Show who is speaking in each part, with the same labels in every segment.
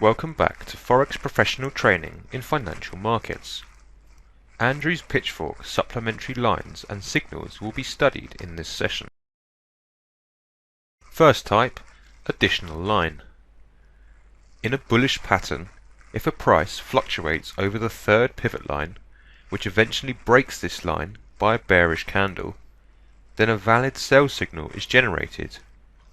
Speaker 1: Welcome back to Forex Professional Training in Financial Markets. Andrew's Pitchfork supplementary lines and signals will be studied in this session. First type, additional line. In a bullish pattern, if a price fluctuates over the third pivot line, which eventually breaks this line by a bearish candle, then a valid sell signal is generated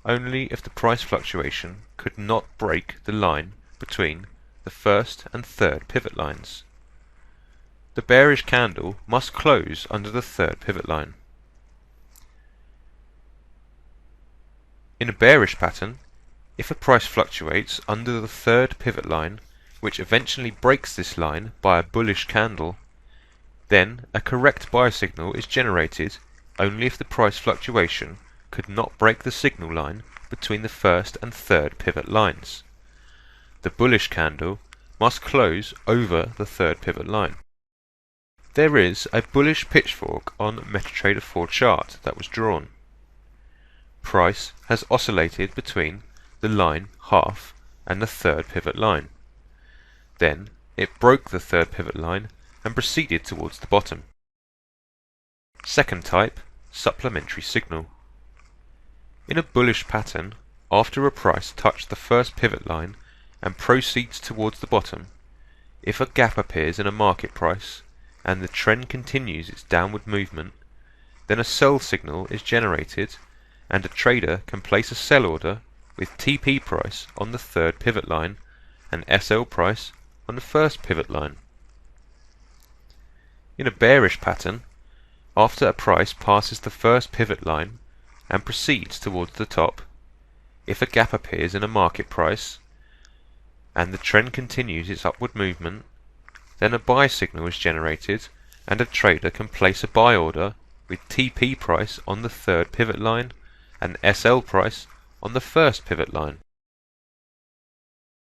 Speaker 1: only if the price fluctuation could not break the line between the first and third pivot lines. The bearish candle must close under the third pivot line. In a bearish pattern, if a price fluctuates under the third pivot line, which eventually breaks this line by a bullish candle, then a correct buy signal is generated only if the price fluctuation could not break the signal line between the first and third pivot lines. The bullish candle must close over the third pivot line. There is a bullish pitchfork on MetaTrader 4 chart that was drawn. Price has oscillated between the line half and the third pivot line. Then it broke the third pivot line and proceeded towards the bottom. Second type, supplementary signal. In a bullish pattern, after a price touched the first pivot line and proceeds towards the bottom, if a gap appears in a market price and the trend continues its downward movement, then a sell signal is generated and a trader can place a sell order with TP price on the third pivot line and SL price on the first pivot line. In a bearish pattern, after a price passes the first pivot line and proceeds towards the top, if a gap appears in a market price and the trend continues its upward movement, then a buy signal is generated and a trader can place a buy order with TP price on the third pivot line and SL price on the first pivot line.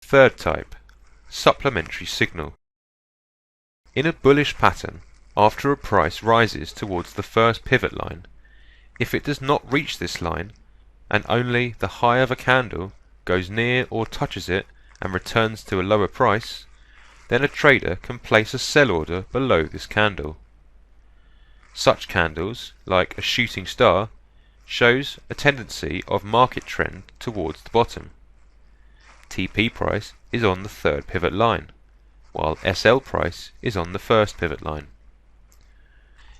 Speaker 1: Third type, supplementary signal. In a bullish pattern, after a price rises towards the first pivot line, if it does not reach this line and only the high of a candle goes near or touches it and returns to a lower price, then a trader can place a sell order below this candle. Such candles, like a shooting star, shows a tendency of market trend towards the bottom. TP price is on the third pivot line, while SL price is on the first pivot line.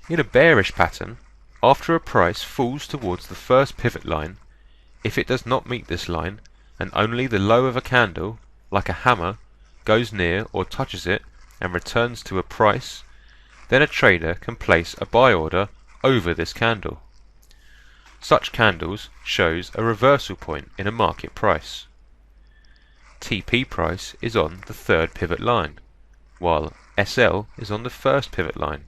Speaker 1: In a bearish pattern, after a price falls towards the first pivot line, if it does not meet this line and only the low of a candle, like a hammer, goes near or touches it and returns to a price, then a trader can place a buy order over this candle. Such candles shows a reversal point in a market price. TP price is on the third pivot line, while SL is on the first pivot line.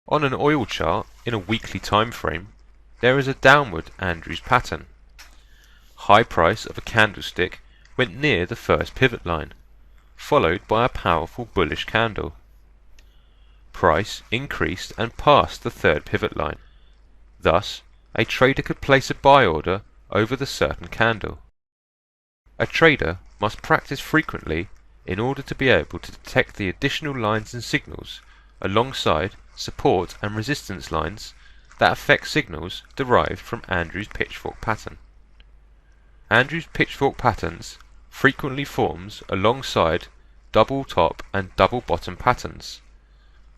Speaker 1: On an oil chart in a weekly time frame, there is a downward Andrews pattern. High price of a candlestick went near the first pivot line, followed by a powerful bullish candle. Price increased and passed the third pivot line. Thus, a trader could place a buy order over the certain candle. A trader must practice frequently in order to be able to detect the additional lines and signals alongside support and resistance lines that affect signals derived from Andrew's Pitchfork pattern. Andrew's Pitchfork patterns frequently forms alongside double top and double bottom patterns.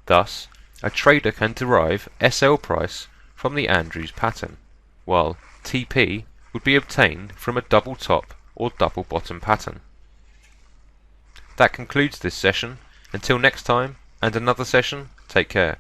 Speaker 1: Thus, a trader can derive SL price from the Andrews pattern, while TP would be obtained from a double top or double bottom pattern. That concludes this session. Until next time and another session, take care.